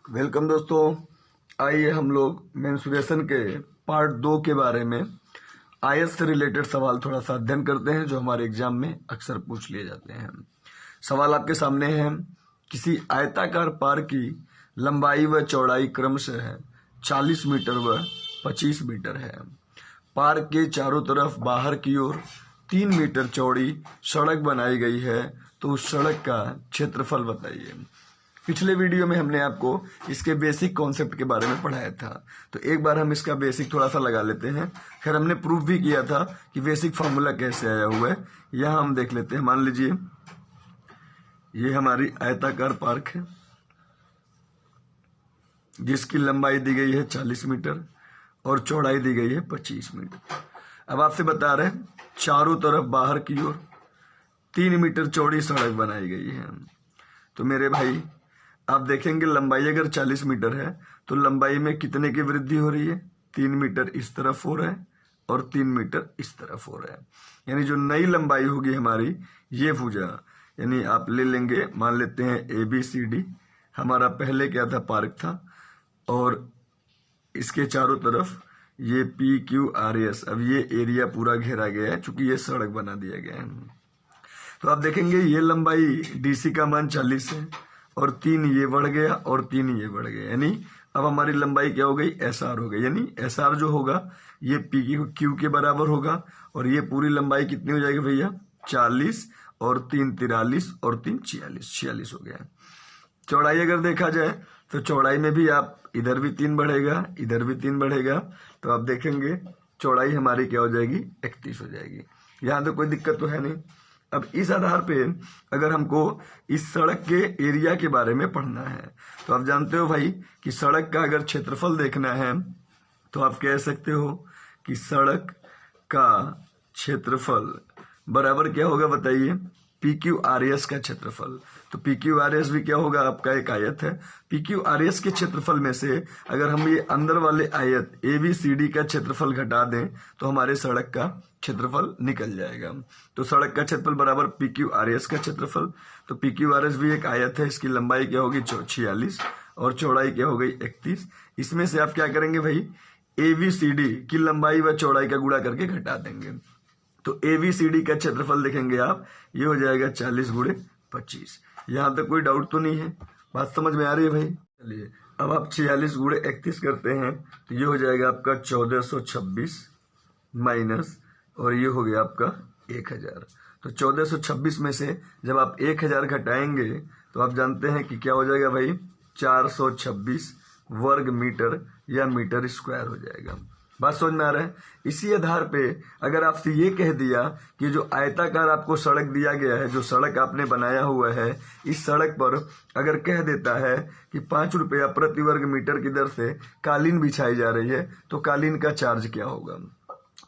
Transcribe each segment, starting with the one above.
Welcome दोस्तों। आइए हम लोग मेंस्ट्रुएशन के पार्ट 2 के बारे में आयत से रिलेटेड सवाल थोड़ा सा अध्ययन करते हैं जो हमारे एग्जाम में अक्सर पूछ लिए जाते हैं। सवाल आपके सामने है। किसी आयताकार पार की लंबाई व चौड़ाई क्रमशः 40 मीटर व 25 मीटर है। पार के चारों तरफ बाहर की ओर 3 मीटर चौड़ी सड़क बनाई गई है, तो उस सड़क का क्षेत्रफल बताइए। पिछले वीडियो में हमने आपको इसके बेसिक कॉन्सेप्ट के बारे में पढ़ाया था, तो एक बार हम इसका बेसिक थोड़ा सा लगा लेते हैं। फिर हमने प्रूफ भी किया था कि बेसिक फॉर्मूला कैसे आया हुआ है। यहां हम देख लेते हैं। मान लीजिए ये हमारी आयताकार पार्क है जिसकी लंबाई दी गई है 40 मीटर और चौड़ाई दी गई है 25 मीटर। अब आपसे बता रहे हैं चारों तरफ बाहर की ओर 3 मीटर चौड़ी सड़क बनाई गई है। तो मेरे भाई आप देखेंगे लंबाई अगर 40 मीटर है तो लंबाई में कितने की वृद्धि हो रही है? 3 मीटर इस तरफ हो रहा है और 3 मीटर इस तरफ हो रहा है। यानी जो नई लंबाई होगी हमारी ये भुजा, यानी आप ले लेंगे, मान लेते हैं ABCD हमारा पहले क्या था? पार्क था, और इसके चारों तरफ ये PQRS। अब ये एरिया पूरा घेरा गया है चूंकि ये सड़क बना दिया गया है। तो आप देखेंगे ये लंबाई DC का मान 40 है और 3 ये बढ़ गया और 3 ये बढ़ गया, यानी अब हमारी लंबाई क्या हो गई? SR हो गई। यानी SR जो होगा ये PQ के बराबर होगा और ये पूरी लंबाई कितनी हो जाएगी भैया? 40 और 3 43 और 3 46 हो गया। चौड़ाई अगर देखा जाए तो चौड़ाई में भी आप इधर भी 3 बढ़ेगा, इधर भी 3 बढ़ेगा, तो आप देखेंगे चौड़ाई हमारी क्या हो जाएगी? 31 हो जाएगी। यहाँ तो कोई दिक्कत तो है नहीं। अब इस आधार पे अगर हमको इस सड़क के एरिया के बारे में पढ़ना है तो आप जानते हो भाई कि सड़क का अगर क्षेत्रफल देखना है तो आप कह सकते हो कि सड़क का क्षेत्रफल बराबर क्या होगा बताइए? PQRS का क्षेत्रफल। तो PQRS भी क्या होगा? आपका एक आयत है। PQRS के क्षेत्रफल में से अगर हम ये अंदर वाले आयत ABCD का क्षेत्रफल घटा दें तो हमारे सड़क का क्षेत्रफल निकल जाएगा। तो सड़क का क्षेत्रफल बराबर PQRS का क्षेत्रफल। तो PQRS भी एक आयत है, इसकी लंबाई क्या होगी? 46 और चौड़ाई क्या हो गई? 31। इसमें से आप क्या करेंगे भाई? ABCD की लंबाई व चौड़ाई का गुणा करके घटा देंगे। तो ABCD का क्षेत्रफल देखेंगे आप, ये हो जाएगा 40 गुणे 25। यहां तक कोई डाउट तो नहीं है? बात समझ में आ रही है भाई? चलिए अब आप 46 गुणे 31 करते हैं तो ये हो जाएगा आपका 1426 माइनस, और ये हो गया आपका 1000। तो 1426 में से जब आप 1000 घटाएंगे तो आप जानते हैं कि क्या हो जाएगा भाई? 426 वर्ग मीटर या मीटर स्क्वायर हो जाएगा। बात समझ में आ रहा है? इसी आधार पे अगर आपसे ये कह दिया कि जो आयताकार आपको सड़क दिया गया है, जो सड़क आपने बनाया हुआ है, इस सड़क पर अगर कह देता है कि 5 रुपया प्रति वर्ग मीटर की दर से कालीन बिछाई जा रही है, तो कालीन का चार्ज क्या होगा?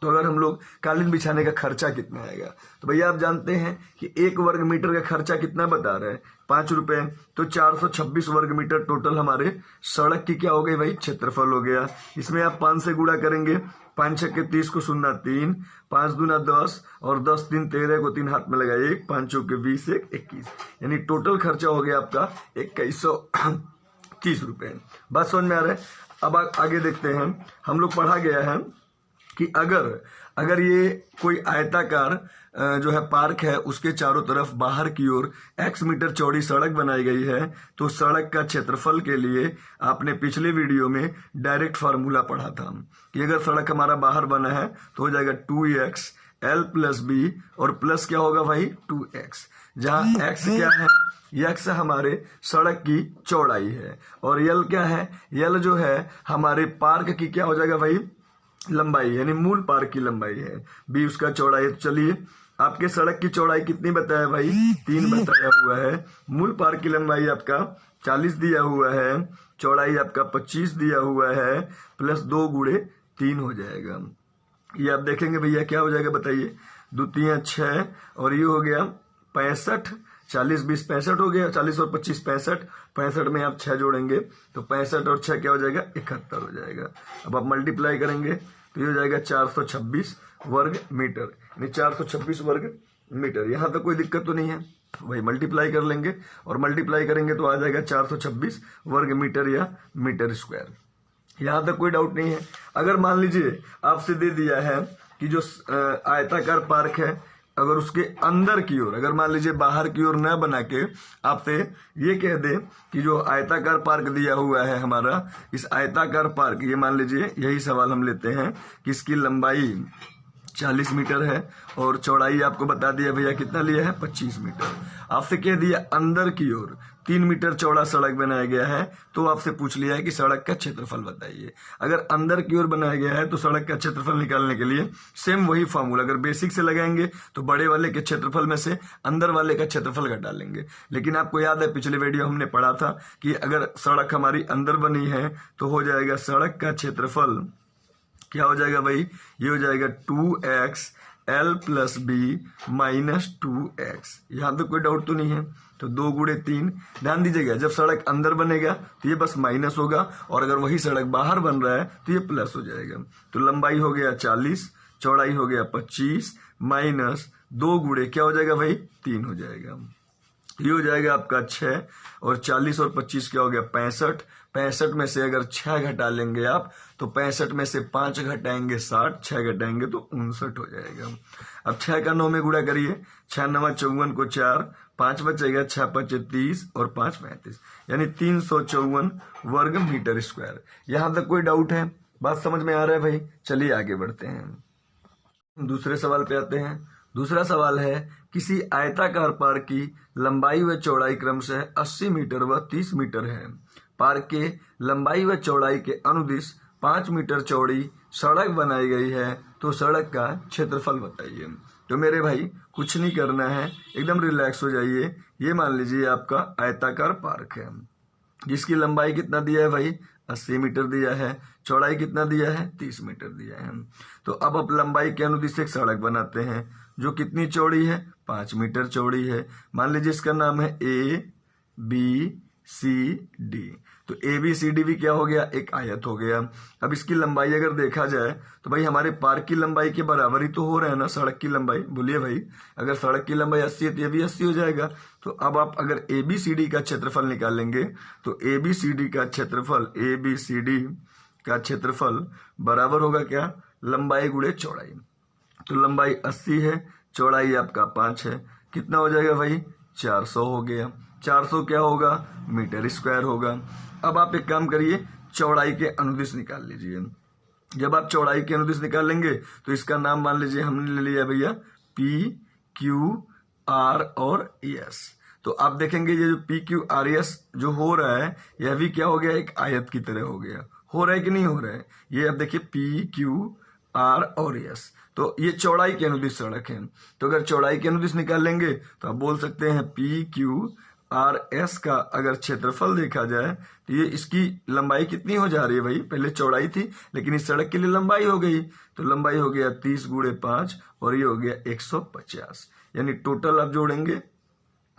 तो अगर हम लोग कालीन बिछाने का खर्चा कितना आएगा, तो भैया आप जानते हैं कि 1 वर्ग मीटर का खर्चा कितना बता रहे हैं? 5 रुपए। तो 426 वर्ग मीटर टोटल हमारे सड़क की क्या हो गई भाई? क्षेत्रफल हो गया। इसमें आप 5 से गुणा करेंगे, 5 छक्के 30 को 0 3, 5 दूना 10 और 10 3 13 को 3 हाथ में लगाइए, 5 चौके 20 1 21, यानी टोटल खर्चा हो गया आपका 2130 रुपए। बात समझ में आ रहा है? अब आगे देखते हैं। हम लोग पढ़ा गया है कि अगर ये कोई आयताकार जो है पार्क है, उसके चारों तरफ बाहर की ओर X मीटर चौड़ी सड़क बनाई गई है, तो सड़क का क्षेत्रफल के लिए आपने पिछले वीडियो में डायरेक्ट फार्मूला पढ़ा था कि अगर सड़क हमारा बाहर बना है तो हो जाएगा 2x L प्लस B और प्लस क्या होगा भाई? 2x, जहां x क्या है? x हमारे सड़क की चौड़ाई है और L क्या है? L जो है हमारे पार्क की क्या हो जाएगा भाई? लंबाई, यानी मूल पार्क की लंबाई है। B उसका चौड़ाई है। तो चलिए आपके सड़क की चौड़ाई कितनी बताया भाई? 3 बताया हुआ है। मूल पार्क की लंबाई आपका 40 दिया हुआ है, चौड़ाई आपका 25 दिया हुआ है, प्लस 2 गुणे 3 हो जाएगा। ये आप देखेंगे भैया क्या हो जाएगा बताइए? 2 3 6 और ये हो गया 65, 40 20 65 हो गया, 40 और 25 65, 65 में आप 6 जोड़ेंगे तो 65 और 6 क्या हो जाएगा? 71 हो जाएगा। अब आप मल्टीप्लाई करेंगे तो ये हो जाएगा 426 वर्ग मीटर, यानी 426 वर्ग मीटर। यहां तक कोई दिक्कत तो नहीं है? वही मल्टीप्लाई कर लेंगे और मल्टीप्लाई करेंगे तो आ जाएगा 426 वर्ग मीटर या मीटर स्क्वायर। यहां तक कोई डाउट नहीं है। अगर मान लीजिए आपसे दे दिया है कि जो आयताकार पार्क है, अगर उसके अंदर की ओर, अगर मान लीजिए बाहर की ओर न बना के आपसे ये कह दे कि जो आयताकार पार्क दिया हुआ है हमारा, इस आयताकार पार्क, ये मान लीजिए यही सवाल हम लेते हैं कि इसकी लंबाई 40 मीटर है और चौड़ाई आपको बता दिया भैया कितना लिया है 25 मीटर। आपसे कह दिया अंदर की ओर 3 मीटर चौड़ा सड़क बनाया गया है, तो आपसे पूछ लिया है कि सड़क का क्षेत्रफल बताइए। अगर अंदर की ओर बनाया गया है तो सड़क का क्षेत्रफल निकालने के लिए सेम वही फॉर्मूला अगर बेसिक से लगाएंगे तो बड़े वाले के क्षेत्रफल में से अंदर वाले का क्षेत्रफल घटा लेंगे। लेकिन आपको याद है पिछले वीडियो हमने पढ़ा था कि अगर सड़क हमारी अंदर बनी है तो हो जाएगा सड़क का क्षेत्रफल क्या हो जाएगा भाई, ये हो जाएगा 2x l plus B minus 2x। यहां तो कोई डाउट तो नहीं है। तो 2 गुणे 3, ध्यान दीजिएगा जब सड़क अंदर बनेगा तो ये बस माइनस होगा और अगर वही सड़क बाहर बन रहा है तो ये प्लस हो जाएगा। तो लंबाई हो गया 40, चौड़ाई हो गया 25 माइनस 2 गुणे क्या हो जाएगा भाई 3 हो जाएगा। ये हो जाएगा आपका 6 और 40 और 25 क्या हो गया 65। 65 में से अगर 6 घटा लेंगे आप तो 65 में से 5 घटाएंगे 60, 6 घटाएंगे तो 59 हो जाएगा। अब 6 का 9 में गुणा करिए, 6 9 54 को 4, 5 बचेगा, 6 5 30 और 5 35, यानी 354 वर्ग मीटर स्क्वायर। यहां तक कोई डाउट है? बात समझ में आ रहा है भाई? चलिए आगे बढ़ते हैं, दूसरे सवाल पे आते हैं। दूसरा सवाल है किसी आयताकार पार्क की लंबाई व चौड़ाई क्रमशः 80 मीटर व 30 मीटर है। पार्क के लंबाई व चौड़ाई के अनुदिश 5 मीटर चौड़ी सड़क बनाई गई है, तो सड़क का क्षेत्रफल बताइए। तो मेरे भाई कुछ नहीं करना है, एकदम रिलैक्स हो जाइए। ये मान लीजिए आपका आयताकार पार्क है जिसकी लंबाई कितना दिया है भाई 80 मीटर दिया है, चौड़ाई कितना दिया है 30 मीटर दिया है। तो अब आप लंबाई के अनुदिश एक सड़क बनाते हैं जो कितनी चौड़ी है 5 मीटर चौड़ी है। मान लीजिए इसका नाम है ABCD। तो ABCD भी क्या हो गया एक आयत हो गया। अब इसकी लंबाई अगर देखा जाए तो भाई हमारे पार्क की लंबाई के बराबर ही तो हो रहा है ना सड़क की लंबाई। बोलिए भाई, अगर सड़क की लंबाई 80 है तो ये भी 80 हो जाएगा। तो अब आप अगर ABCD का क्षेत्रफल निकालेंगे तो ABCD का क्षेत्रफल बराबर होगा क्या लंबाई गुणे चौड़ाई। तो लंबाई 80 है, चौड़ाई आपका 5 है, कितना हो जाएगा भाई 400 हो गया। 400 क्या होगा मीटर स्क्वायर होगा। अब आप एक काम करिए, चौड़ाई के अनुदिश निकाल लीजिए। जब आप चौड़ाई के अनुदिश निकाल लेंगे तो इसका नाम मान लीजिए हमने ले लिया भैया PQR और S। तो आप देखेंगे ये जो PQRS जो हो रहा है यह भी क्या हो गया एक आयत की तरह हो गया। हो रहा है कि नहीं हो रहा है? ये आप देखिए PQR और S, तो ये चौड़ाई के अनुदिश सड़क है। तो अगर चौड़ाई के अनुदिश निकाल लेंगे तो आप बोल सकते हैं PQRS का अगर क्षेत्रफल देखा जाए तो ये इसकी लंबाई कितनी हो जा रही है भाई, पहले चौड़ाई थी लेकिन इस सड़क के लिए लंबाई हो गई। तो लंबाई हो गया 30 गुणे 5 और ये हो गया 150, यानी टोटल आप जोड़ेंगे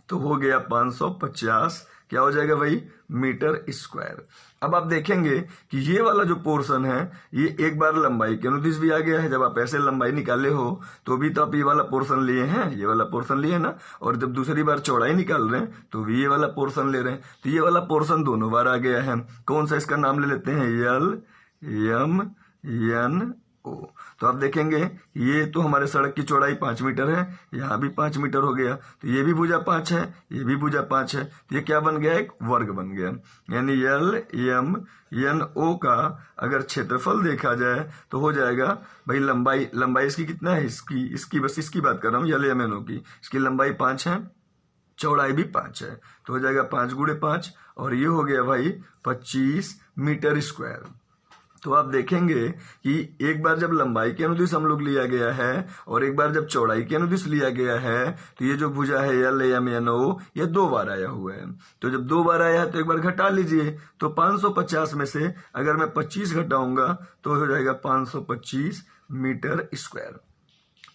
तो हो गया 550 क्या हो जाएगा भाई मीटर स्क्वायर। अब आप देखेंगे कि ये वाला जो पोर्शन है ये एक बार लंबाई के अनुदिश भी आ गया है। जब आप ऐसे लंबाई निकाले हो तो भी तो आप ये वाला पोर्शन लिए हैं, ये वाला पोर्शन लिए ना, और जब दूसरी बार चौड़ाई निकाल रहे हैं तो भी ये वाला पोर्शन ले रहे हैं। तो ये वाला पोर्शन दोनों बार आ गया है। कौन सा इसका नाम ले लेते हैं LMNO। तो आप देखेंगे ये तो हमारे सड़क की चौड़ाई 5 मीटर है, यहाँ भी 5 मीटर हो गया, तो ये भी भुजा 5 है, ये भी भुजा 5 है, तो ये क्या बन गया एक वर्ग बन गया। यानी LMNO का अगर क्षेत्रफल देखा जाए तो हो जाएगा भाई लंबाई इसकी कितना है इसकी बस इसकी बात कर रहा हूँ LMNO की। इसकी लंबाई 5 है, चौड़ाई भी 5 है, तो हो जाएगा 5 गुणे 5 और ये हो गया भाई 25 मीटर स्क्वायर। तो आप देखेंगे कि एक बार जब लंबाई के अनुदिश हम लोग लिया गया है और एक बार जब चौड़ाई के अनुदिश लिया गया है तो ये जो भुजा है LMNO ये 2 बार आया हुआ है। तो जब 2 बार आया है तो एक बार घटा लीजिए, तो 550 में से अगर मैं 25 घटाऊंगा तो हो जाएगा 525 मीटर स्क्वायर।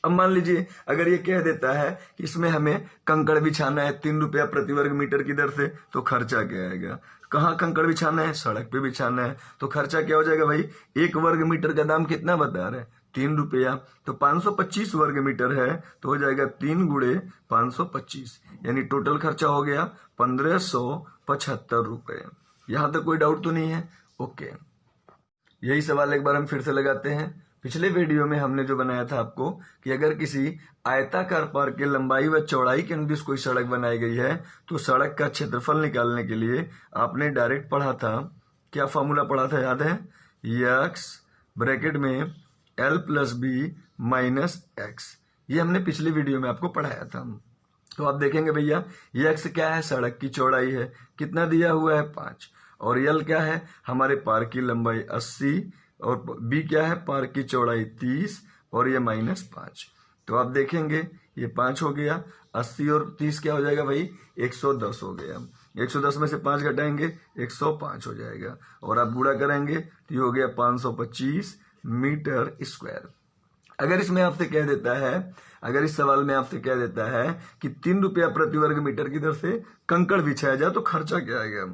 अब मान लीजिए अगर ये कह देता है कि इसमें हमें कंकड़ बिछाना है 3 रुपया प्रति वर्ग मीटर की दर से, तो खर्चा क्या आएगा? कहाँ कंकड़ बिछाना है? सड़क पे बिछाना है, तो खर्चा क्या हो जाएगा भाई 1 वर्ग मीटर का दाम कितना बता रहे हैं ₹3। तो 525 वर्ग मीटर है तो हो जाएगा 3 गुणे 525, यानी टोटल खर्चा हो गया ₹1575। यहां तक कोई डाउट तो नहीं है? ओके, यही सवाल एक बार हम फिर से लगाते हैं। पिछले वीडियो में हमने जो बनाया था आपको कि अगर किसी आयताकार पार्क की लंबाई व चौड़ाई के अनुदिश कोई सड़क बनाई गई है तो सड़क का क्षेत्रफल निकालने के लिए आपने डायरेक्ट पढ़ा था, क्या फॉर्मूला पढ़ा था याद है? x ब्रैकेट में l plus B minus X. ये हमने पिछले वीडियो में आपको पढ़ाया था। तो आप देखेंगे भैया ये x क्या है? सड़क की चौड़ाई है, कितना दिया हुआ है? 5। और l क्या है? हमारे पार्क की लंबाई 80 और b क्या है? पार्क की चौड़ाई 30 और ये -5। तो आप देखेंगे ये 5 हो गया, 80 और 30 क्या हो जाएगा भाई? 110 हो गया। 110 में से 5 घटाएंगे 105 हो जाएगा और आप गुणा करेंगे तो ये हो गया 525 मीटर स्क्वायर। अगर इसमें आपसे कह देता है, अगर इस सवाल में आपसे कह देता है कि ₹3 प्रति वर्ग मीटर की दर से कंकड़ बिछाया जाए तो खर्चा क्या आएगा?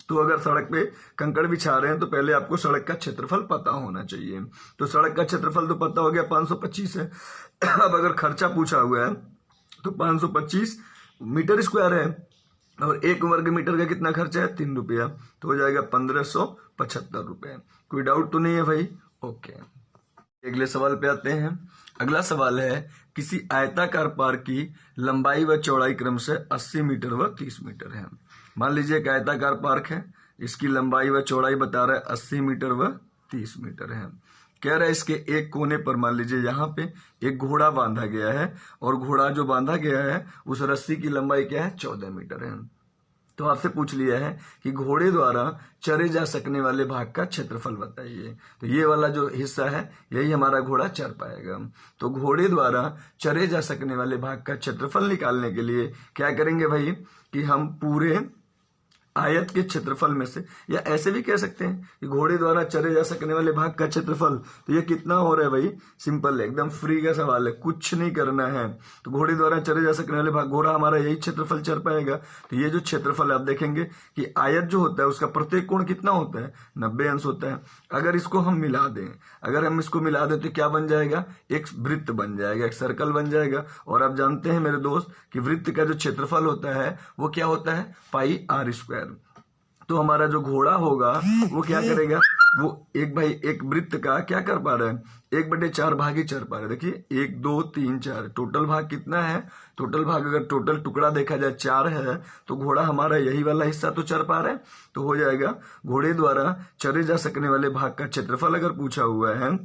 तो अगर सड़क पे कंकड़ बिछा रहे हैं तो पहले आपको सड़क का क्षेत्रफल पता होना चाहिए। तो सड़क का क्षेत्रफल तो पता हो गया 525 है। अब अगर खर्चा पूछा हुआ है तो 525 मीटर स्क्वायर है और 1 वर्ग मीटर का कितना खर्चा है? ₹3, तो हो जाएगा ₹1575। कोई डाउट तो नहीं है भाई? ओके, अगले सवाल पे आते हैं। अगला सवाल है किसी आयताकार पार्क की लंबाई व चौड़ाई क्रमशः 80 मीटर व 30 मीटर है। मान लीजिए एक आयताकार पार्क है, इसकी लंबाई व चौड़ाई बता रहा है 80 मीटर व 30 मीटर है। कह रहा है इसके एक कोने पर मान लीजिए यहाँ पे एक घोड़ा बांधा गया है और घोड़ा जो बांधा गया है उस रस्सी की लंबाई क्या है? 14 मीटर है। तो आपसे पूछ लिया है कि घोड़े द्वारा चरे जा सकने वाले भाग का क्षेत्रफल बताइए। तो ये वाला जो हिस्सा है यही हमारा घोड़ा चर पाएगा। तो घोड़े द्वारा चरे जा सकने वाले भाग का क्षेत्रफल निकालने के लिए क्या करेंगे भाई कि हम पूरे आयत के क्षेत्रफल में से, या ऐसे भी कह सकते हैं कि घोड़े द्वारा चरे जा सकने वाले भाग का क्षेत्रफल, तो ये कितना हो रहा है भाई? सिंपल है, एकदम फ्री का सवाल है, कुछ नहीं करना है। तो घोड़े द्वारा चरे जा सकने वाले भाग, घोड़ा हमारा यही क्षेत्रफल चर पाएगा। तो ये जो क्षेत्रफल आप देखेंगे कि आयत जो होता है उसका प्रत्येक कोण कितना होता है? 90 अंश होता है। अगर इसको हम मिला दें, अगर हम इसको मिला दें तो क्या बन जाएगा? एक वृत्त बन जाएगा, एक सर्कल बन जाएगा। और आप जानते हैं मेरे दोस्त कि वृत्त का जो क्षेत्रफल होता है वो क्या होता है? πr²। तो हमारा जो घोड़ा होगा वो क्या करेगा? वो एक वृत्त का क्या कर पा रहा है? 1/4 भाग ही चर पा रहा है। देखिए 1 2 3 4 टोटल भाग कितना है? टोटल भाग अगर टोटल टुकड़ा देखा जाए 4 है तो घोड़ा हमारा यही वाला हिस्सा तो चर पा रहा है। तो हो जाएगा घोड़े द्वारा चरे जा सकने वाले भाग का क्षेत्रफल अगर पूछा हुआ है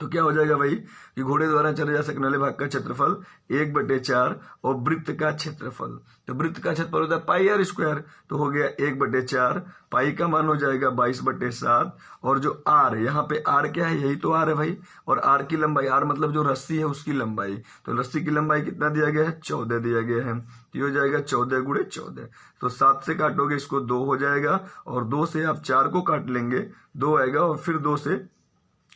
तो क्या हो जाएगा भाई कि घोड़े द्वारा चले जा सकने वाले भाग का क्षेत्रफल 1/4 और वृत्त का क्षेत्रफल, तो वृत्त का क्षेत्रफल होता है πr²। तो हो गया 1/4, पाई का मान हो जाएगा 22/7 और जो r, यहाँ पे r क्या है? यही तो r है भाई। और r की लंबाई, r मतलब जो रस्सी है उसकी लंबाई, तो रस्सी की लंबाई कितना दिया गया है? 14 दिया गया है। तो ये हो जाएगा 14 गुणे 14। तो 7 से काटोगे इसको 2 हो जाएगा और 2 से आप 4 को काट लेंगे 2 आएगा और फिर 2 से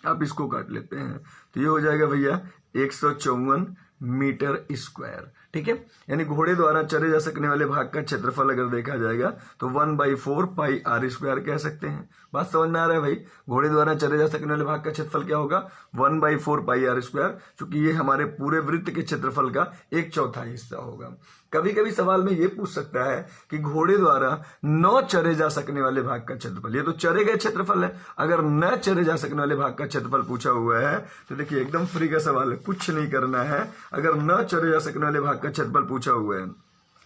आप इसको काट लेते हैं तो ये हो जाएगा भैया 154 मीटर स्क्वायर। ठीक है, यानी घोड़े द्वारा चरे जा सकने वाले भाग का क्षेत्रफल अगर देखा जाएगा तो 1/4 πr² कह सकते हैं। बात समझ में आ रहा है भाई? घोड़े द्वारा चरे जा सकने वाले भाग का क्षेत्रफल क्या होगा? 1/4 πr², क्योंकि ये हमारे पूरे वृत्त के क्षेत्रफल का 1/4 हिस्सा होगा। कभी कभी सवाल में ये पूछ सकता है कि घोड़े द्वारा न चरे जा सकने वाले भाग का क्षेत्रफल, ये तो चरे गए क्षेत्रफल है, अगर न चरे जा सकने वाले भाग का क्षेत्रफल पूछा हुआ है तो देखिए एकदम फ्री का सवाल है, कुछ नहीं करना है। अगर न चरे जा सकने वाले भाग का क्षेत्रफल पूछा हुआ है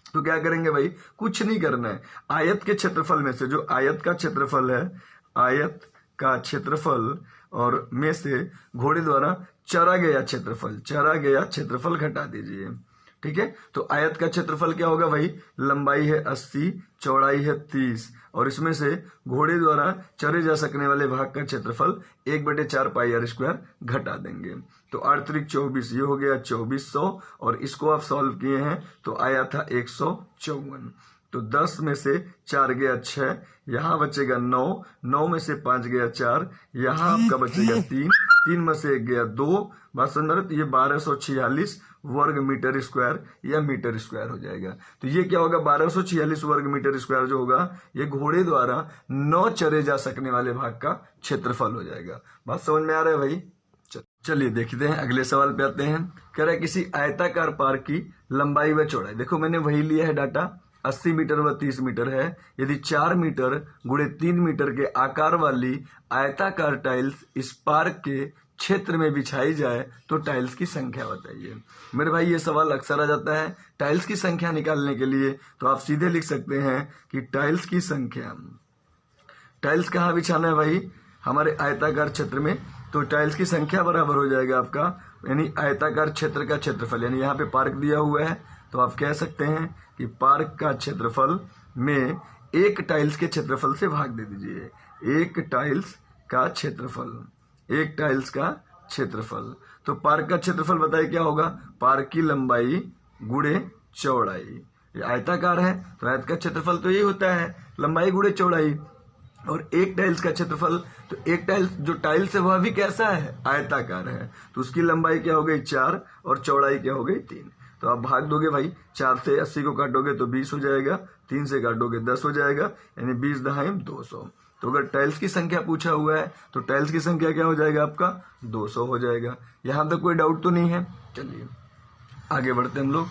तो क्या करेंगे भाई? कुछ नहीं करना है। आयत के क्षेत्रफल में से जो आयत का क्षेत्रफल है, आयत का क्षेत्रफल और में से घोड़े द्वारा चरा गया क्षेत्रफल घटा दीजिए। ठीक है, तो आयत का क्षेत्रफल क्या होगा भाई? लंबाई है 80, चौड़ाई है 30 और इसमें से घोड़े द्वारा चरे जा सकने वाले भाग का क्षेत्रफल 1/4 πr² घटा देंगे। तो 8 × 24, ये हो गया 2400 और इसको आप सॉल्व किए हैं तो आया था 154। तो 10 में से 4 गया 6, यहाँ बचेगा 9, 9 में से 5 गया 4, यहाँ आपका बचेगा 3, 3 में से 1 गया 2। बात समझ रहे? तो ये 1246 वर्ग मीटर स्क्वायर या मीटर स्क्वायर हो जाएगा। तो ये क्या होगा? 1246 वर्ग मीटर स्क्वायर जो होगा ये घोड़े द्वारा न चरे जा सकने वाले भाग का क्षेत्रफल हो जाएगा। बात समझ में आ रहा है भाई? चलिए देखते हैं, अगले सवाल पे आते हैं। कह रहा है किसी आयताकार पार्क की लंबाई व चौड़ाई, देखो मैंने वही लिया है डाटा, 80 मीटर व 30 मीटर है। यदि 4 मीटर गुणे 3 मीटर के आकार वाली आयताकार टाइल्स इस पार्क के क्षेत्र में बिछाई जाए तो टाइल्स की संख्या बताइए। मेरे भाई ये सवाल अक्सर आ जाता है टाइल्स की संख्या निकालने के लिए, तो आप सीधे लिख सकते हैं कि टाइल्स की संख्या, टाइल्स कहाँ बिछाना है भाई, हमारे आयताकार क्षेत्र में, तो टाइल्स की संख्या बराबर हो जाएगा आपका यानी आयताकार क्षेत्र का क्षेत्रफल, यानी यहाँ पे पार्क दिया हुआ है तो आप कह सकते हैं कि पार्क का क्षेत्रफल में एक टाइल्स के क्षेत्रफल से भाग दे दीजिए। एक टाइल्स का क्षेत्रफल, एक टाइल्स का क्षेत्रफल, तो पार्क का क्षेत्रफल बताइए क्या होगा, पार्क की लंबाई गुणे चौड़ाई। ये आयताकार है तो आयत का क्षेत्रफल तो यही होता है, लंबाई गुणे चौड़ाई। और एक टाइल्स का क्षेत्रफल, तो एक टाइल्स जो टाइल्स है वह भी कैसा है, आयताकार है, तो उसकी लंबाई क्या हो गई 4 और चौड़ाई क्या हो गई 3। तो आप भाग दोगे भाई, 4 से 80 को काटोगे तो 20 हो जाएगा, 3 से काटोगे 10 हो जाएगा, यानी 20 दहाई 200। तो अगर टाइल्स की संख्या पूछा हुआ है तो टाइल्स की संख्या क्या हो जाएगा आपका 200 हो जाएगा। यहां तक कोई डाउट तो नहीं है। चलिए आगे बढ़ते हम लोग।